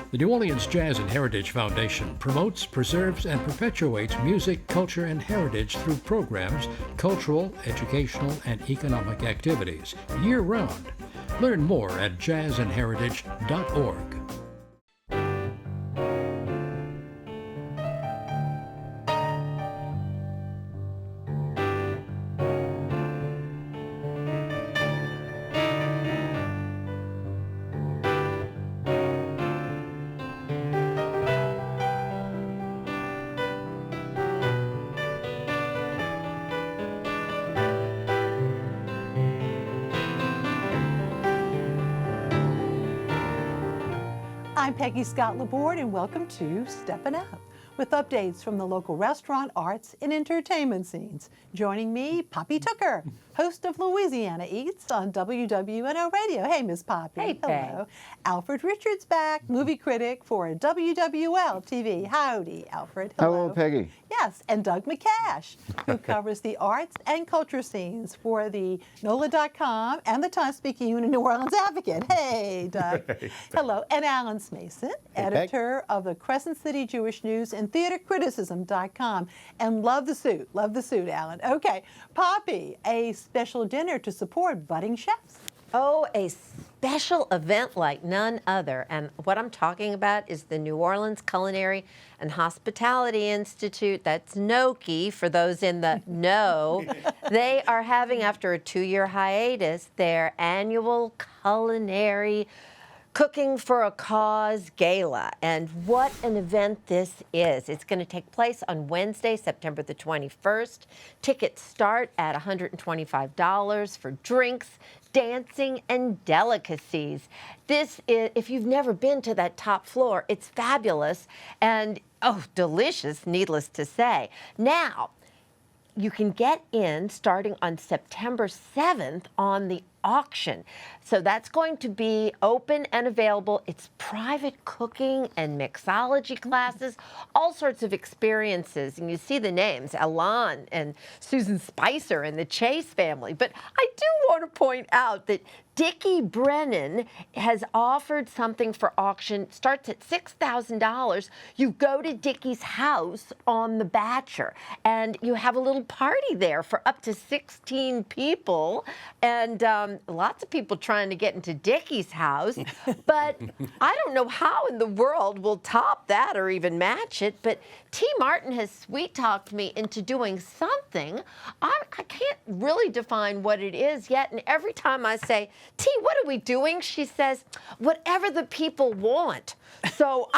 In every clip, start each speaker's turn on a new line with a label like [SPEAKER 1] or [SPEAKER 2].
[SPEAKER 1] The New Orleans Jazz and Heritage Foundation promotes, preserves, and perpetuates music, culture, and heritage through programs, cultural, educational, and economic activities year-round. Learn more at jazzandheritage.org.
[SPEAKER 2] I'm Peggy Scott Laborde, and welcome to Steppin Out, with updates from the local restaurant, arts, and entertainment scenes. Joining me, Poppy Tooker, host of Louisiana Eats on WWL Radio. Hey, Miss Poppy.
[SPEAKER 3] Hey,
[SPEAKER 2] hello. Alfred Richard's back, movie critic for WWL-TV. Howdy, Alfred.
[SPEAKER 4] Hello, Peggy.
[SPEAKER 2] Yes, and Doug MacCash, who covers the arts and culture scenes for the NOLA.com and the Times-Picayune and New Orleans Advocate. Hey, Doug.
[SPEAKER 4] Hey.
[SPEAKER 2] Hello. And Alan Smason, editor of the Crescent City Jewish News and theatercriticism.com. And love the suit, Alan. Okay, Poppy, a special dinner to support budding chefs.
[SPEAKER 3] Oh, a special event like none other. And what I'm talking about is the New Orleans Culinary and Hospitality Institute. That's NOCI for those in the know. They are having, after a 2-year hiatus, their annual culinary Cooking for a Cause Gala. And what an event this is. It's going to take place on Wednesday, September the 21st. Tickets start at $125 for drinks, dancing, and delicacies. This is, if you've never been to that top floor, it's fabulous and, oh, delicious, needless to say. Now, you can get in starting on September 7th on the auction. So that's going to be open and available. It's private cooking and mixology classes, all sorts of experiences. And you see the names, Alan and Susan Spicer and the Chase family. But I do want to point out that Dickie Brennan has offered something for auction. Starts at $6,000. You go to Dickie's house on the Batcher, and you have a little party there for up to 16 people. And lots of people trying to get into Dickie's house. But I don't know how in the world we'll top that or even match it. But T. Martin has sweet-talked me into doing something. I can't really define what it is yet. And every time I say, T, what are we doing? She says, whatever the people want. So,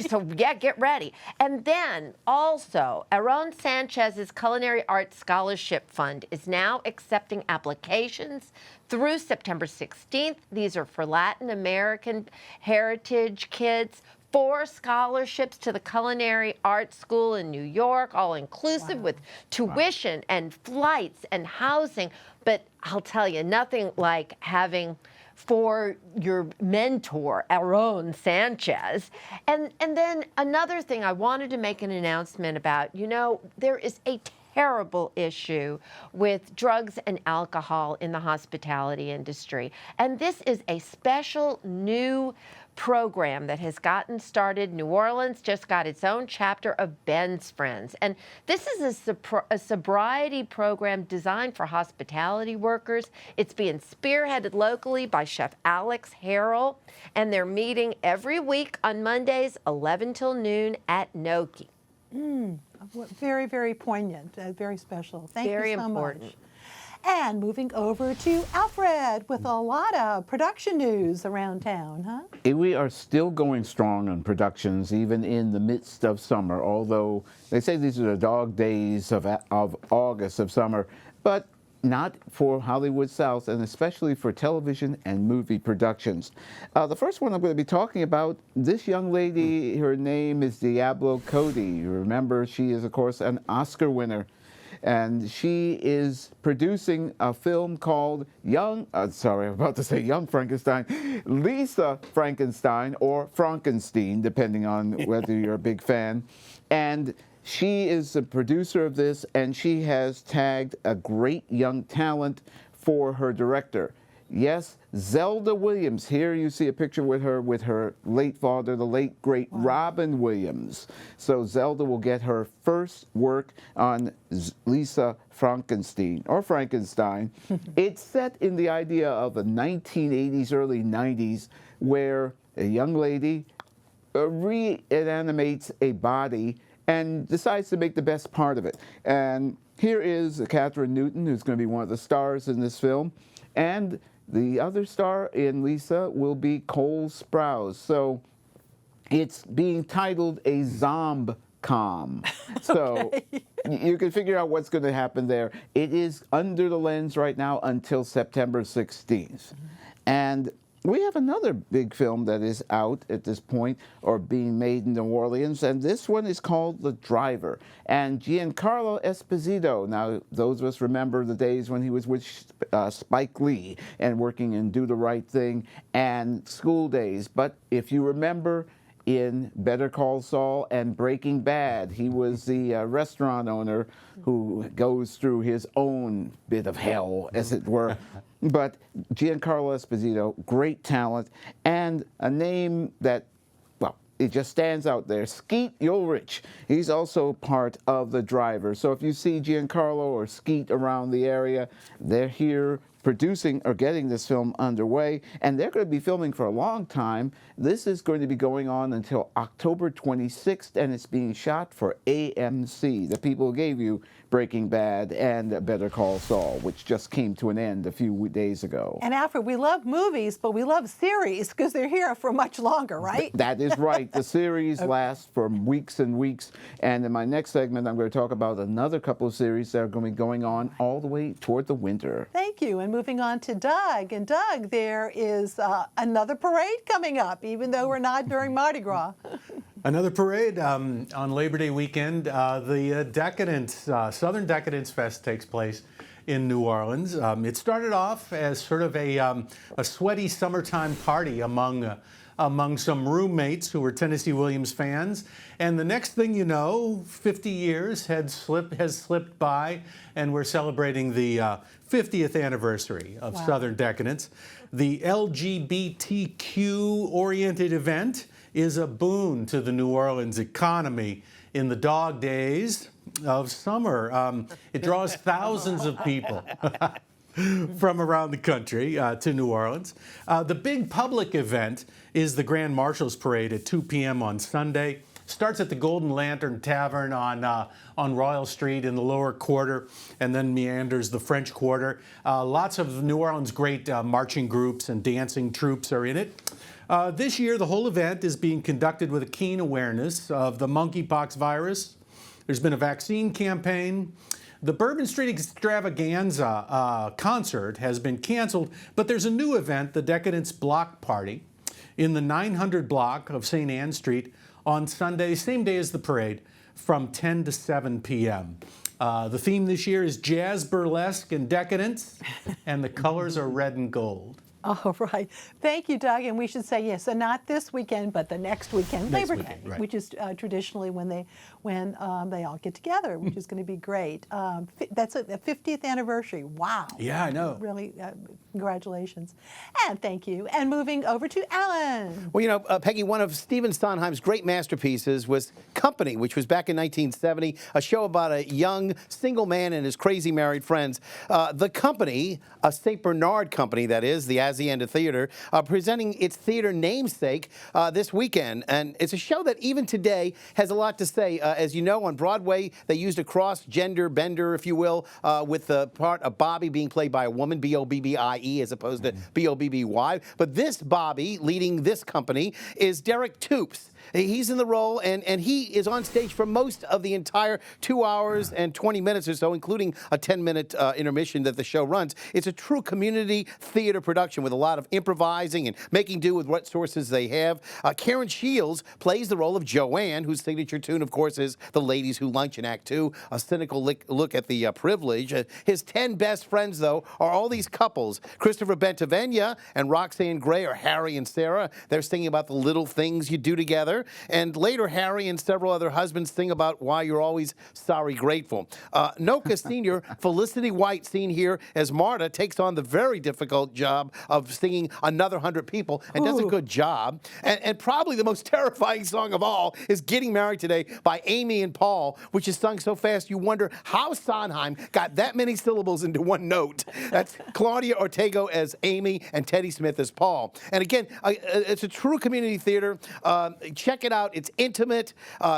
[SPEAKER 3] so yeah, get ready. And then also, Aaron Sanchez's Culinary Arts Scholarship Fund is now accepting applications through September 16th. These are for Latin American heritage kids. 4 scholarships to the Culinary Arts School in New York, all inclusive with tuition and flights and housing. But I'll tell you, nothing like having for your mentor, Aaron Sanchez. And then another thing I wanted to make an announcement about, you know, there is a terrible issue with drugs and alcohol in the hospitality industry. And this is a special new program that has gotten started. New Orleans just got its own chapter of Ben's Friends. And this is a sobriety program designed for hospitality workers. It's being spearheaded locally by Chef Alex Harrell, and they're meeting every week on Mondays, 11 till noon at NOCI.
[SPEAKER 2] Very, very poignant, very special. Thank
[SPEAKER 3] very
[SPEAKER 2] you so
[SPEAKER 3] important.
[SPEAKER 2] much. And moving over to Alfred with a lot of production news around town, huh?
[SPEAKER 4] We are still going strong on productions, even in the midst of summer, although they say these are the dog days of August, of summer, but not for Hollywood South, and especially for television and movie productions. The first one I'm going to be talking about, this young lady, her name is Diablo Cody. You remember, she is, of course, an Oscar winner. And she is producing a film called Young Frankenstein, Lisa Frankenstein, or Frankenstein, depending on whether you're a big fan. And she is the producer of this, and she has tagged a great young talent for her director. Yes, Zelda Williams. Here you see a picture with her late father, the late great Robin Williams. So Zelda will get her first work on Lisa Frankenstein, or Frankenstein. It's set in the idea of the 1980s, early 90s, where a young lady reanimates a body and decides to make the best part of it. And here is Catherine Newton, who's going to be one of the stars in this film. And the other star in Lisa will be Cole Sprouse. So it's being titled a Zombcom. So you can figure out what's going to happen there. It is under the lens right now until September 16th. And we have another big film that is out at this point, or being made in New Orleans, and this one is called The Driver. And Giancarlo Esposito, now those of us remember the days when he was with Spike Lee and working in Do the Right Thing and School Days. But if you remember, in Better Call Saul and Breaking Bad, he was the restaurant owner who goes through his own bit of hell, as it were. But Giancarlo Esposito, great talent, and a name that, well, it just stands out there. Skeet Ulrich. He's also part of The Driver. So if you see Giancarlo or Skeet around the area, they're here producing or getting this film underway, and they're going to be filming for a long time. This is going to be going on until October 26th, and it's being shot for AMC, the people who gave you Breaking Bad and Better Call Saul, which just came to an end a few days ago.
[SPEAKER 2] And Alfred, we love movies, but we love series because they're here for much longer, right?
[SPEAKER 4] That is right. The series lasts for weeks and weeks. And in my next segment, I'm going to talk about another couple of series that are going to be going on all the way toward the winter.
[SPEAKER 2] Thank you. And moving on to Doug. And Doug, there is another parade coming up, even though we're not during Mardi Gras.
[SPEAKER 5] Another parade on Labor Day weekend. The Decadence, Southern Decadence Fest takes place in New Orleans. It started off as sort of a sweaty summertime party among some roommates who were Tennessee Williams fans. And the next thing you know, 50 years has slipped by, and we're celebrating the 50th anniversary of Southern Decadence. The LGBTQ-oriented event is a boon to the New Orleans economy in the dog days of summer. It draws thousands of people from around the country to New Orleans. The big public event is the Grand Marshals Parade at 2 p.m. on Sunday. Starts at the Golden Lantern Tavern on Royal Street in the lower quarter, and then meanders the French Quarter. Lots of New Orleans great marching groups and dancing troupes are in it. This year, the whole event is being conducted with a keen awareness of the monkeypox virus. There's been a vaccine campaign. The Bourbon Street Extravaganza concert has been canceled, but there's a new event, the Decadence Block Party, in the 900 block of St. Anne Street on Sunday, same day as the parade, from 10 to 7 p.m. The theme this year is jazz, burlesque, and decadence, and the colors are red and gold.
[SPEAKER 2] All right. Thank you, Doug. And we should say, yes, so not this weekend, but the next weekend, Labor Day,
[SPEAKER 5] right,
[SPEAKER 2] which is traditionally when they all get together, which is going to be great. That's the 50th anniversary. Wow.
[SPEAKER 5] Yeah, I know.
[SPEAKER 2] Really, congratulations. And thank you. And moving over to Alan.
[SPEAKER 6] Well, you know, Peggy, one of Stephen Sondheim's great masterpieces was Company, which was back in 1970, a show about a young single man and his crazy married friends. The Company, a St. Bernard company, that is, the Hacienda Theater, presenting its theater namesake this weekend. And it's a show that even today has a lot to say. As you know, on Broadway, they used a cross-gender bender, if you will, with the part of Bobby being played by a woman, B-O-B-B-I-E, as opposed to B-O-B-B-Y. But this Bobby, leading this company, is Derek Toops. He's in the role, and he is on stage for most of the entire 2 hours and 20 minutes or so, including a 10-minute intermission that the show runs. It's a true community theater production with a lot of improvising and making do with what sources they have. Karen Shields plays the role of Joanne, whose signature tune, of course, is The Ladies Who Lunch in Act 2, a cynical look at the privilege. His 10 best friends, though, are all these couples. Christopher Bentavenia and Roxanne Gray are Harry and Sarah. They're singing about the little things you do together. together. And later, Harry and several other husbands sing about why you're always sorry grateful. Noka Sr. Felicity White, seen here as Marta, takes on the very difficult job of singing Another 100 People and does a good job. And probably the most terrifying song of all is Getting Married Today by Amy and Paul, which is sung so fast you wonder how Sondheim got that many syllables into one note. That's Claudia Ortega as Amy and Teddy Smith as Paul. And again, it's a true community theater. Check it out. It's intimate.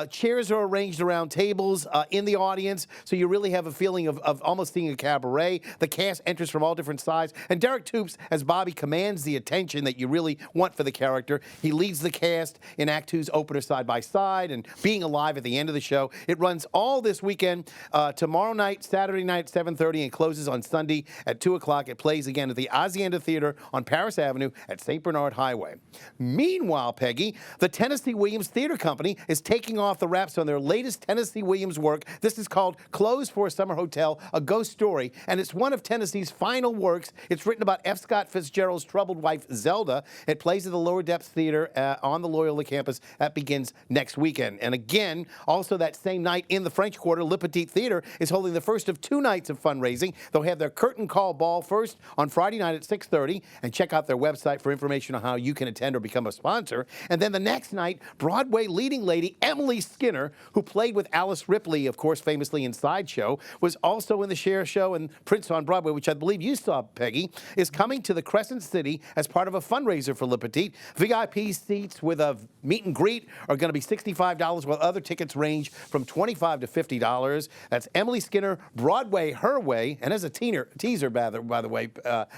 [SPEAKER 6] Chairs are arranged around tables in the audience, so you really have a feeling of almost seeing a cabaret. The cast enters from all different sides, and Derek Toops as Bobby commands the attention that you really want for the character. He leads the cast in Act Two's opener Side by Side and Being Alive at the end of the show. It runs all this weekend, tomorrow night, Saturday night, 7:30, and closes on Sunday at 2 o'clock. It plays again at the Hacienda Theater on Paris Avenue at St. Bernard Highway. Meanwhile, Peggy, the Tennessee Williams Theater Company is taking off the wraps on their latest Tennessee Williams work. This is called Clothes for a Summer Hotel, a ghost story, and it's one of Tennessee's final works. It's written about F. Scott Fitzgerald's troubled wife, Zelda. It plays at the Lower Depths Theater on the Loyola campus. That begins next weekend. And again, also that same night in the French Quarter, Le Petit Theater is holding the first of 2 nights of fundraising. They'll have their curtain call ball first on Friday night at 6:30, and check out their website for information on how you can attend or become a sponsor. And then the next night, Broadway leading lady Emily Skinner, who played with Alice Ripley, of course, famously in Sideshow, was also in the Cher Show and Prince on Broadway, which I believe you saw, Peggy, is coming to the Crescent City as part of a fundraiser for Le Petit. VIP seats with a meet and greet are going to be $65, while other tickets range from $25 to $50. That's Emily Skinner, Broadway Her Way. And as a teaser, by the way,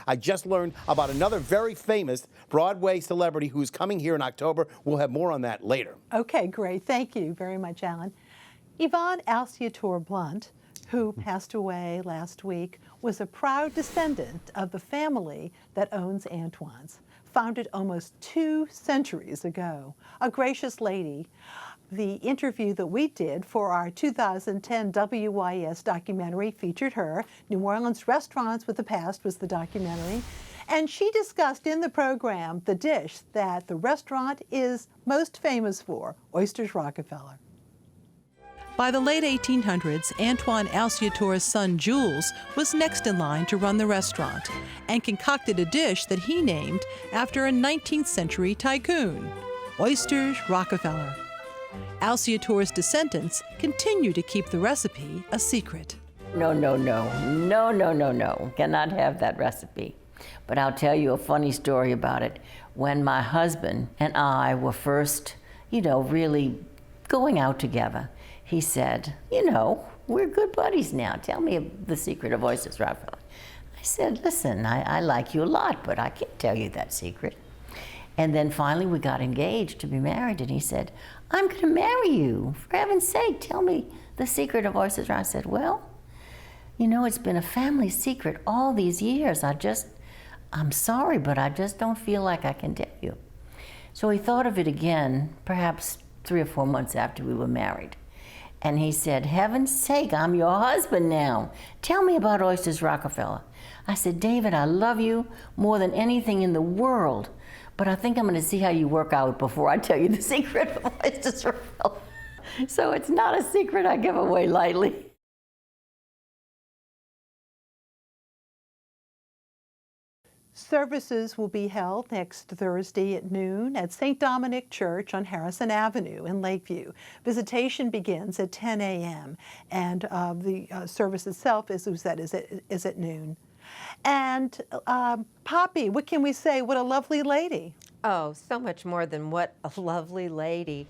[SPEAKER 6] I just learned about another very famous Broadway celebrity who's coming here in October. We'll have more on that later.
[SPEAKER 2] Okay, great. Thank you very much, Alan. Yvonne Alciator Blunt, who passed away last week, was a proud descendant of the family that owns Antoine's, founded almost 2 centuries ago. A gracious lady. The interview that we did for our 2010 WYES documentary featured her. New Orleans Restaurants with the Past was the documentary. And she discussed in the program the dish that the restaurant is most famous for, Oysters Rockefeller.
[SPEAKER 7] By the late 1800s, Antoine Alciator's son Jules was next in line to run the restaurant and concocted a dish that he named after a 19th century tycoon, Oysters Rockefeller. Alciator's descendants continue to keep the recipe a secret.
[SPEAKER 8] No. Cannot have that recipe. But I'll tell you a funny story about it. When my husband and I were first, really going out together, he said, we're good buddies now. Tell me the secret of Oysters Rockefeller. I said, listen, I like you a lot, but I can't tell you that secret. And then finally we got engaged to be married, and he said, I'm going to marry you. For heaven's sake, tell me the secret of Oysters Rockefeller. I said, well, it's been a family secret all these years. I'm sorry, but I just don't feel like I can tell you. So he thought of it again, perhaps 3 or 4 months after we were married. And he said, heaven's sake, I'm your husband now. Tell me about Oysters Rockefeller. I said, David, I love you more than anything in the world, but I think I'm going to see how you work out before I tell you the secret of Oysters Rockefeller. So it's not a secret I give away lightly.
[SPEAKER 2] Services will be held next Thursday at noon at St. Dominic Church on Harrison Avenue in Lakeview. Visitation begins at 10 a.m. and the service itself, as we said, is at noon. And Poppy, what can we say? What a lovely lady.
[SPEAKER 3] Oh, so much more than what a lovely lady.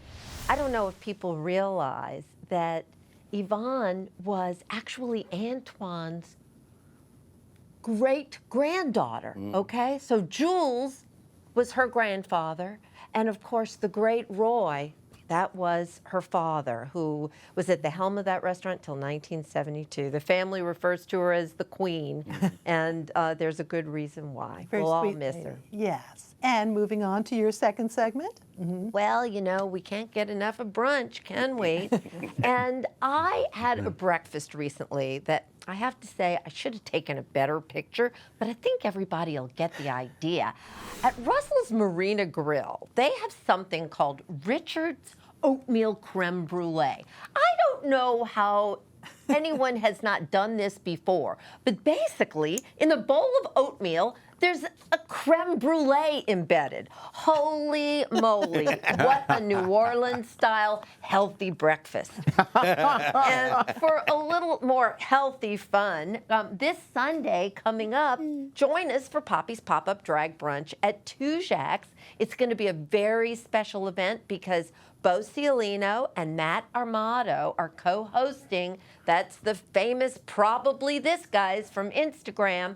[SPEAKER 3] I don't know if people realize that Yvonne was actually Antoine's great-granddaughter, okay? So Jules was her grandfather, and of course the great Roy, that was her father, who was at the helm of that restaurant till 1972. The family refers to her as the Queen, and there's a good reason why.
[SPEAKER 2] Very
[SPEAKER 3] we'll all
[SPEAKER 2] sweet
[SPEAKER 3] miss
[SPEAKER 2] lady.
[SPEAKER 3] her.
[SPEAKER 2] Yes. And moving on to your second segment.
[SPEAKER 3] Well, we can't get enough of brunch, can we? And I had a breakfast recently that I have to say I should have taken a better picture, but I think everybody will get the idea. At Russell's Marina Grill, they have something called Richard's Oatmeal Creme Brulee. I don't know how anyone has not done this before, but basically, in a bowl of oatmeal, there's a creme brulee embedded. Holy moly, what a New Orleans-style healthy breakfast. And for a little more healthy fun, this Sunday coming up, join us for Poppy's Pop-Up Drag Brunch at Tujague's. It's going to be a very special event because Bo Ciolino and Matt Armato are co-hosting. That's the famous Probably This Guys from Instagram.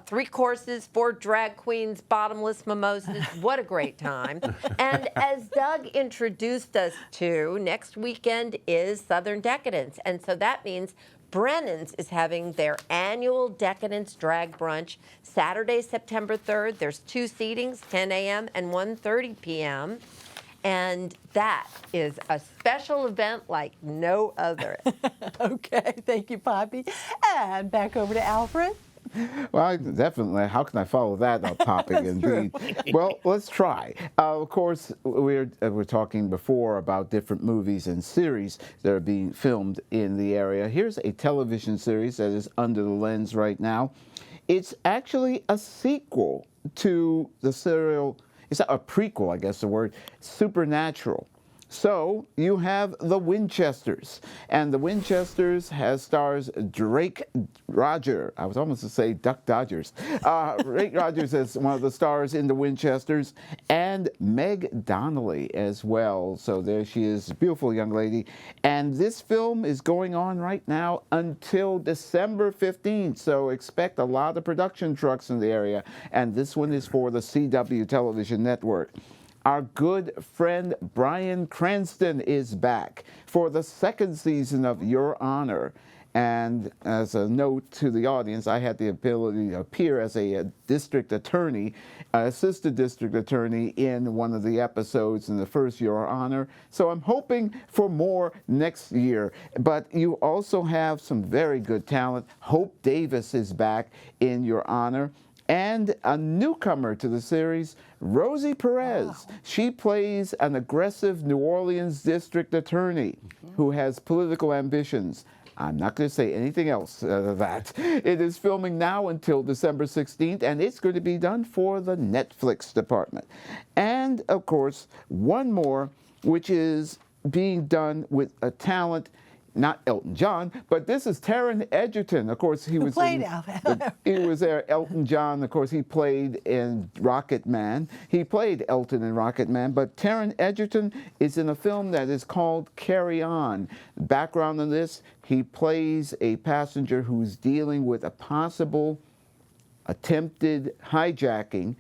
[SPEAKER 3] 3 courses, 4 drag queens, bottomless mimosas. What a great time. And as Doug introduced us to, next weekend is Southern Decadence. And so that means Brennan's is having their annual Decadence Drag Brunch Saturday, September 3rd. There's 2 seatings, 10 a.m. and 1:30 p.m. And that is a special event like no other.
[SPEAKER 2] Okay, thank you, Poppy. And back over to Alfred.
[SPEAKER 4] Well, definitely. How can I follow that up, Poppy? Indeed. Well, let's try. Of course, we're talking before about different movies and series that are being filmed in the area. Here's a television series that is under the lens right now. It's actually a sequel to the serial. It's not a prequel, I guess the word, Supernatural. So you have The Winchesters, and The Winchesters stars Drake Roger. I was almost to say Duck Dodgers. Drake Rogers is one of the stars in The Winchesters, and Meg Donnelly as well. So there she is, beautiful young lady. And this film is going on right now until December 15th. So expect a lot of production trucks in the area. And this one is for the CW television network. Our good friend Bryan Cranston is back for the 2nd season of Your Honor. And as a note to the audience, I had the ability to appear as a district attorney, assistant district attorney in one of the episodes in the first Your Honor. So I'm hoping for more next year. But you also have some very good talent. Hope Davis is back in Your Honor. And a newcomer to the series, Rosie Perez. Wow. She plays an aggressive New Orleans district attorney who has political ambitions. I'm not going to say anything else than that. It is filming now until December 16th, and it's going to be done for the Netflix department. And, of course, one more, which is being done with a talent, not Elton John, but this is Taron Egerton. Of course, he was there. Elton John, of course, he played in Rocket Man. He played Elton in Rocket Man, but Taron Egerton is in a film that is called Carry On. The background on this, he plays a passenger who's dealing with a possible attempted hijacking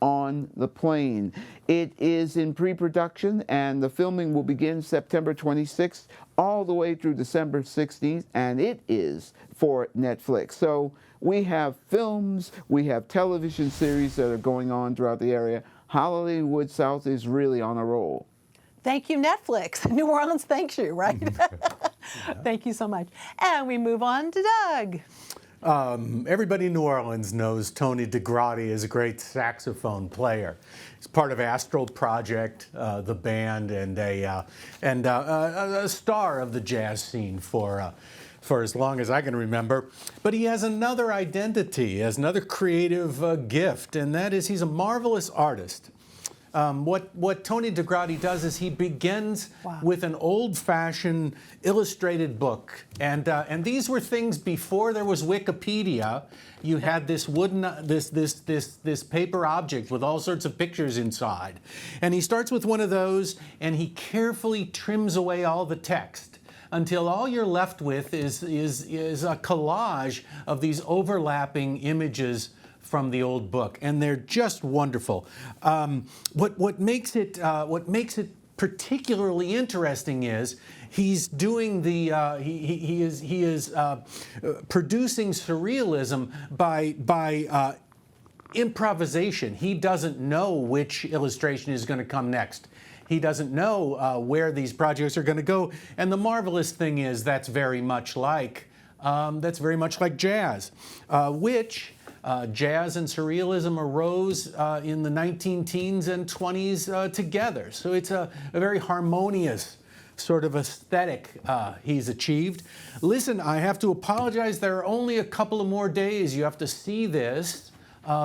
[SPEAKER 4] on the plane. It is in pre-production, and the filming will begin September 26th all the way through December 16th, and it is for Netflix. So we have films, we have television series that are going on throughout the area. Hollywood South is really on a roll.
[SPEAKER 2] Thank you, Netflix. New Orleans thanks you, right? Thank you so much. And we move on to Doug.
[SPEAKER 5] Everybody in New Orleans knows Tony Dagradi is a great saxophone player. He's part of Astral Project, the band, and a star of the jazz scene for as long as I can remember. But he has another identity, he has another creative gift, and that is he's a marvelous artist. What Tony Dagradi does is he begins with an old-fashioned illustrated book, and these were things before there was Wikipedia. You had this wooden, this paper object with all sorts of pictures inside, and he starts with one of those, and he carefully trims away all the text until all you're left with is a collage of these overlapping images from the old book, and they're just wonderful. What makes it particularly interesting is he's doing the he is producing surrealism by improvisation. He doesn't know which illustration is going to come next. He doesn't know where these projects are going to go. And the marvelous thing is that's very much like that's very much like jazz, which jazz and surrealism arose in the 19-teens and 20s together. So it's a very harmonious sort of aesthetic he's achieved. Listen, I have to apologize. There are only a couple of more days. You have to see this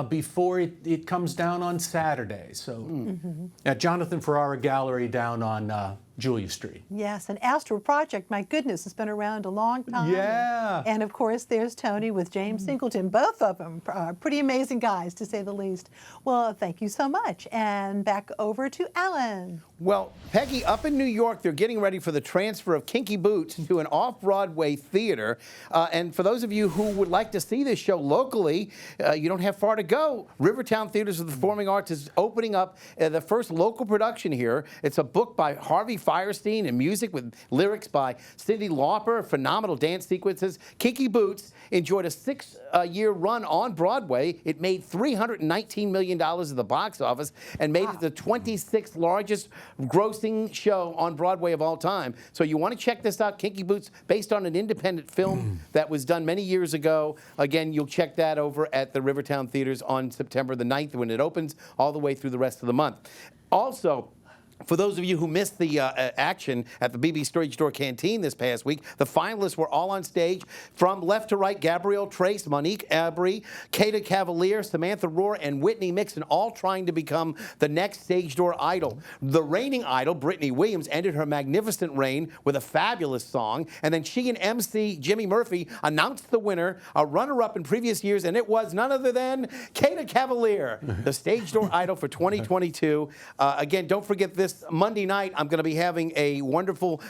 [SPEAKER 5] before it comes down on Saturday. So at Jonathan Ferrars Gallery down on Julia Street.
[SPEAKER 2] Yes, and Astral Project, my goodness, has been around a long time.
[SPEAKER 5] Yeah.
[SPEAKER 2] And of course, there's Tony with James Singleton. Both of them pretty amazing guys, to say the least. Well, thank you so much. And back over to Alan.
[SPEAKER 6] Well, Peggy, up in New York, they're getting ready for the transfer of Kinky Boots to an off-Broadway theater. And for those of you who would like to see this show locally, you don't have far to go. Rivertown Theaters of the Performing Arts is opening up the first local production here. It's a book by Harvey Firestein and music with lyrics by Cyndi Lauper, phenomenal dance sequences. Kinky Boots enjoyed a 6-year run on Broadway. It made $319 million at the box office and made it the 26th largest grossing show on Broadway of all time. So you want to check this out, Kinky Boots, based on an independent film that was done many years ago. Again, you'll check that over at the Rivertown Theaters on September the 9th when it opens, all the way through the rest of the month. Also, for those of you who missed the action at the BB Stage Door Canteen this past week, the finalists were all on stage. From left to right, Gabrielle Trace, Monique Abry, Kata Cavalier, Samantha Rohr, and Whitney Mixon, all trying to become the next Stage Door idol. The reigning idol, Brittany Williams, ended her magnificent reign with a fabulous song, and then she and MC Jimmy Murphy announced the winner, a runner-up in previous years, and it was none other than Kata Cavalier, the Stage Door idol for 2022. Again, don't forget this Monday night, I'm going to be having a wonderful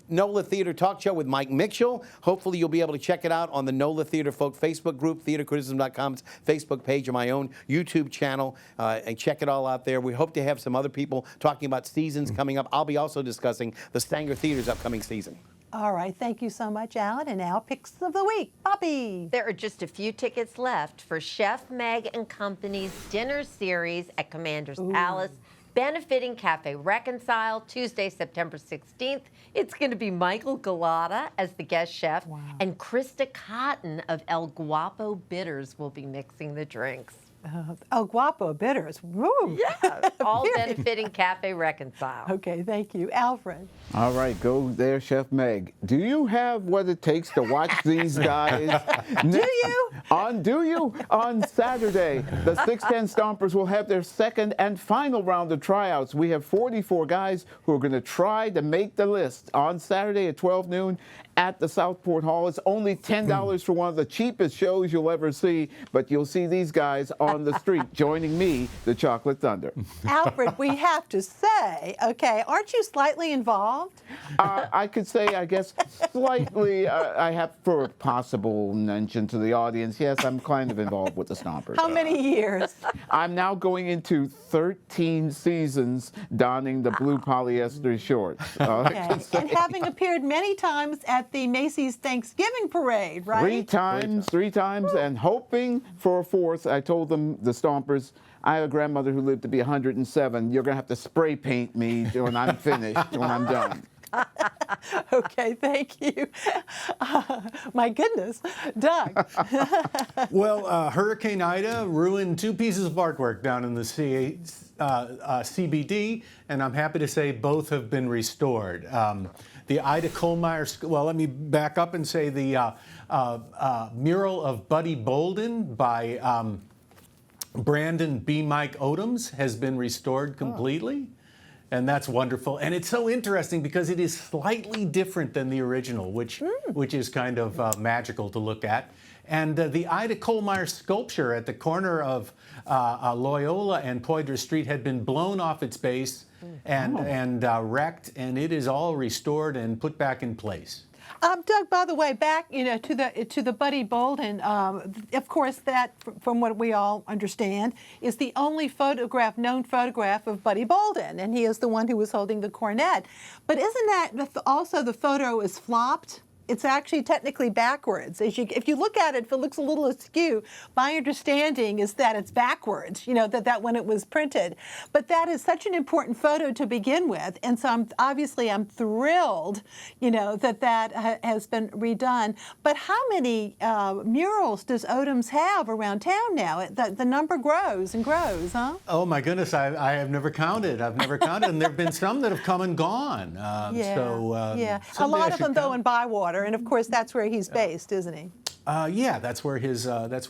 [SPEAKER 6] NOLA Theater talk show with Mike Mitchell. Hopefully you'll be able to check it out on the NOLA Theater Folk Facebook group, theatercriticism.com's Facebook page, or my own YouTube channel, and check it all out there. We hope to have some other people talking about seasons coming up. I'll be also discussing the Stanger Theater's upcoming season.
[SPEAKER 2] All right, thank you so much, Alan. And now, picks of the week. Poppy.
[SPEAKER 3] There are just a few tickets left for Chef Meg and Company's dinner series at Commander's Palace, benefiting Cafe Reconcile, Tuesday, September 16th. It's going to be Michael Galata as the guest chef, and Krista Cotton of El Guapo Bitters will be mixing the drinks.
[SPEAKER 2] El Guapo Bitters. Woo.
[SPEAKER 3] Yeah, all benefiting Cafe Reconcile.
[SPEAKER 2] Okay, thank you. Alfred.
[SPEAKER 4] All right, go there, Chef Meg. Do you have what it takes to watch these guys?
[SPEAKER 2] Do you?
[SPEAKER 4] On Saturday, the 610 Stompers will have their second and final round of tryouts. We have 44 guys who are going to try to make the list on Saturday at 12 noon at the Southport Hall. It's only $10 for one of the cheapest shows you'll ever see, but you'll see these guys on the street joining me, the Chocolate Thunder.
[SPEAKER 2] Alfred, we have to say, okay, aren't you slightly involved?
[SPEAKER 4] I could say, I guess, slightly, I have, for a possible mention to the audience, yes, I'm kind of involved with the Stompers.
[SPEAKER 2] How many years?
[SPEAKER 4] I'm now going into 13 seasons donning the blue polyester shorts.
[SPEAKER 2] Okay. And having appeared many times at the Macy's Thanksgiving Parade, right?
[SPEAKER 4] Three times, and hoping for a fourth. I told them, the Stompers, I have a grandmother who lived to be 107. You're going to have to spray paint me when I'm finished, when I'm done.
[SPEAKER 2] Okay, thank you. My goodness. Doug.
[SPEAKER 5] Well, Hurricane Ida ruined 2 pieces of artwork down in the CBD, and I'm happy to say both have been restored. The Ida Kohlmeyer, well, let me back up and say the mural of Buddy Bolden by Brandon B. Mike Odoms has been restored completely. And that's wonderful. And it's so interesting because it is slightly different than the original, which is kind of magical to look at. And the Ida Kohlmeyer sculpture at the corner of Loyola and Poydras Street had been blown off its base and wrecked, and it is all restored and put back in place.
[SPEAKER 2] Doug, by the way, back to the Buddy Bolden. Of course, that, from what we all understand, is the only known photograph of Buddy Bolden, and he is the one who was holding the cornet. But isn't that also the photo is flopped? it's actually technically backwards. If you look at it, if it looks a little askew, my understanding is that it's backwards, that when it was printed. But that is such an important photo to begin with. And so I'm thrilled, that has been redone. But how many murals does Odom's have around town now? The number grows and grows, huh?
[SPEAKER 5] Oh my goodness, I have never counted. I've never counted, and there have been some that have come and gone.
[SPEAKER 2] Yeah. A lot of them, though, in Bywater, and of course that's where he's based, isn't he?
[SPEAKER 5] Yeah, that's where his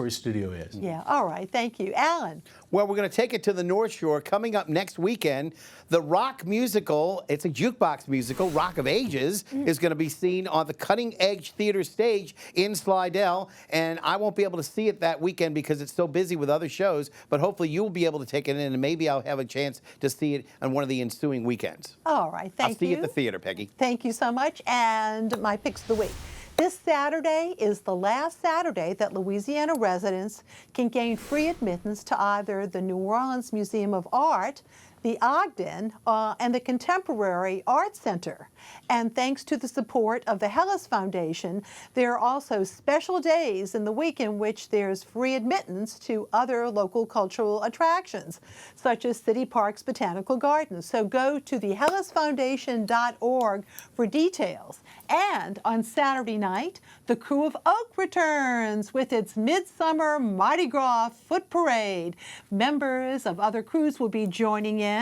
[SPEAKER 5] studio is.
[SPEAKER 2] Yeah. All right. Thank you, Alan.
[SPEAKER 6] Well, we're going to take it to the North Shore. Coming up next weekend, the rock musical, it's a jukebox musical, Rock of Ages, is going to be seen on the Cutting Edge Theater stage in Slidell. And I won't be able to see it that weekend because it's so busy with other shows, but hopefully you'll be able to take it in, and maybe I'll have a chance to see it on one of the ensuing weekends.
[SPEAKER 2] All right. Thank you.
[SPEAKER 6] I'll see you at the theater, Peggy.
[SPEAKER 2] Thank you so much. And my picks of the week. This Saturday is the last Saturday that Louisiana residents can gain free admittance to either the New Orleans Museum of Art, the Ogden, and the Contemporary Art Center. And thanks to the support of the Hellas Foundation, there are also special days in the week in which there's free admittance to other local cultural attractions, such as City Park's Botanical Gardens. So go to thehellasfoundation.org for details. And on Saturday night, the Crew of Oak returns with its Midsummer Mardi Gras Foot Parade. Members of other crews will be joining in.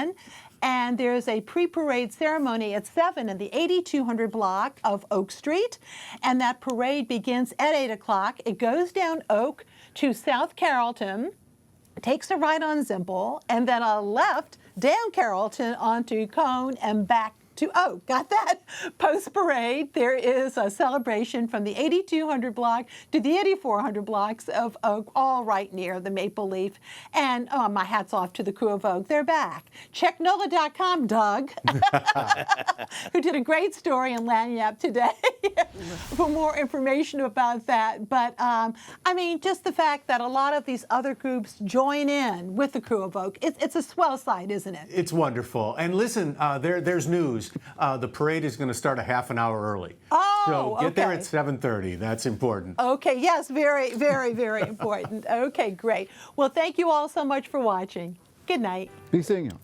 [SPEAKER 2] And there's a pre-parade ceremony at 7 in the 8200 block of Oak Street. And that parade begins at 8 o'clock. It goes down Oak to South Carrollton, takes a right on Zimple, and then a left down Carrollton onto Cone and back to Oak. Got that? Post-parade, there is a celebration from the 8200 block to the 8400 blocks of Oak, all right near the Maple Leaf. And my hat's off to the Crew of Oak. They're back. Check NOLA.com, Doug, who did a great story in Lagniappe today for more information about that. But, just the fact that a lot of these other groups join in with the Crew of Oak, it's a swell sight, isn't it?
[SPEAKER 5] It's wonderful. And listen, there's news. The parade is going to start a half an hour early.
[SPEAKER 2] Oh,
[SPEAKER 5] so get there at
[SPEAKER 2] okay.
[SPEAKER 5] 7:30. That's important.
[SPEAKER 2] Okay, yes, very, very, very important. Okay, great. Well, thank you all so much for watching. Good night.
[SPEAKER 4] Be seeing you.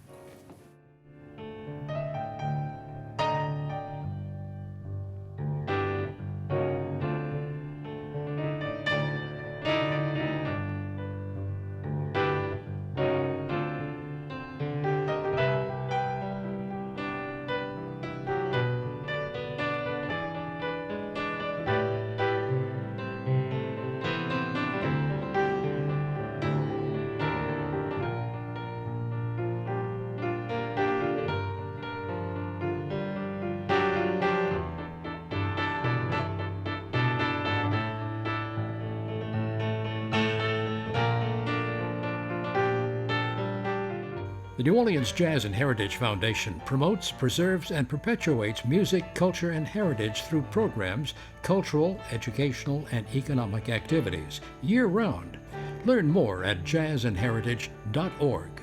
[SPEAKER 1] The New Orleans Jazz and Heritage Foundation promotes, preserves, and perpetuates music, culture, and heritage through programs, cultural, educational, and economic activities year-round. Learn more at jazzandheritage.org.